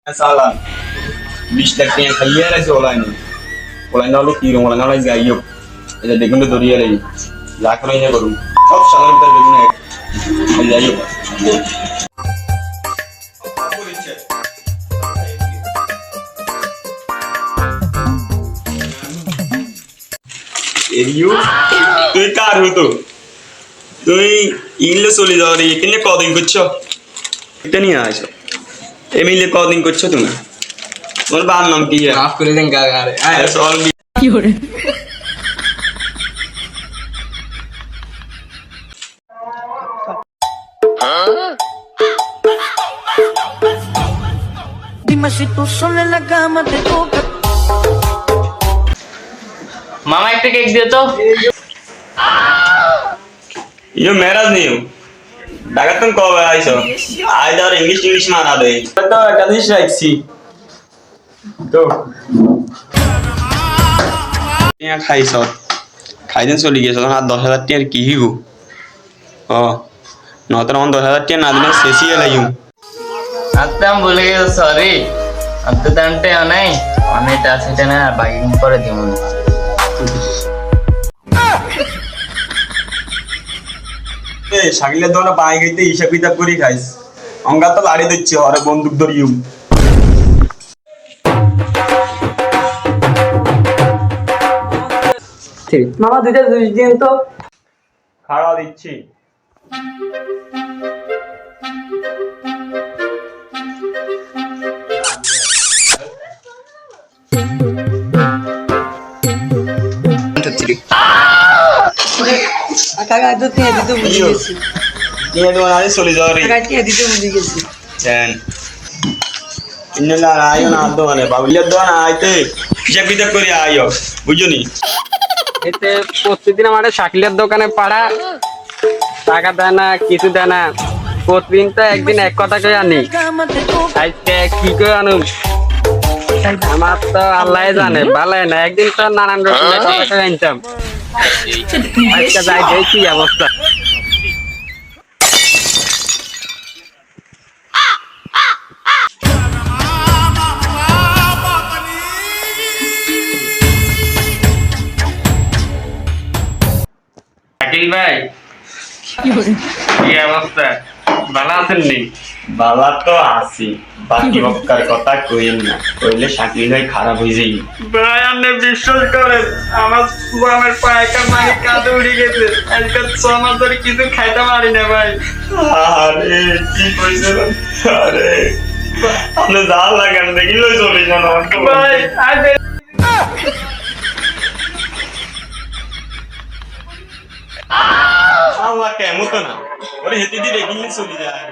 Salah, 20 lakh টাকা খাইয়ে রাখছে ওলাই না হলে কি রকম ওলাই না হলে গাইও এটা দেখুন তো দরিয়ে লাগি যা করে না করুন সব সালার ভিতরে দেখুন এক যাইও এরিও তুই কার হতো তুই ইংলিশ চলে যাও রে এখানে কদিন করছো এটা নিয়ে আসো এমিলে কদিন করছো তুমি তোমার বার নাম কি মাফ করে দেন কাকা রে সল কি করে Dime si tú sola en la cama te toca. मामा एक केक दियो तो यो मेराज नहीं हूँ डागा तुम कब आइसो आज और इंग्लिश मारा दे तो कदिश राइसी तो यहाँ खाइसो खाइदेन चली गए तो हाथ 10,000 टियर की ही गो न तो हम 10,000 टियर ना दिन शेषी है लायूं अब तो हम भूल गए सॉरी अब तो तंटे हो नहीं हमें टास्क देना है बाकी पर दियो শাকিলের দোকানে বাই গইতে হিসাব কিতাব করি খাইস অঙ্গা তো লাড়ি দিচ্ছে আরে বন্দুক ধরিও ঠিক মামা দুইটা জুস দিন তো খাওয়া দিচ্ছি কাকা তো খেয়ে দিতে ভুলে গেছি নিয়ে দোকান আরে চলে যাও রে কাকা খেয়ে দিতে ভুলে গেছি চেন ইন্নলা আইও না দোকানে বাবুলিয়ার দোকানে আইতে হিসাব কিতাব করি আইও বুঝুনি এতে প্রতিদিন আমাদের শাকিলের দোকানে পাড়া টাকা দেয় না কিছু দেয় না প্রতিদিন তো একদিন এক কথা করে আনি আজকে কি করে আনুম আমার তো আল্লাহ জানে ভালো না একদিন তো নানান রকমের কথা করে আনতাম আজকে যাই দেখি অবস্থা শাকিল ভাই কি অবস্থা ভালো আছেন নি বাবা তো আসি বাকি বক্কার কথা কইেন না কইলে শাকিল ভাই খারাপ হয়ে যাই ভাই আপনি বিশ্বাস করেন আমার আমার পায়কা মারি কাঁদে উড়ে গেছে আজকে 6 মাস ধরে কিছু খাইতে পারি না ভাই আরে কি কইছেন আরে আপনি যা লাগান দেখি লই চলে যান ভাই আজ আল্লাহ কেমন তো না ওরে হেতে দি রেগিং চলে যায়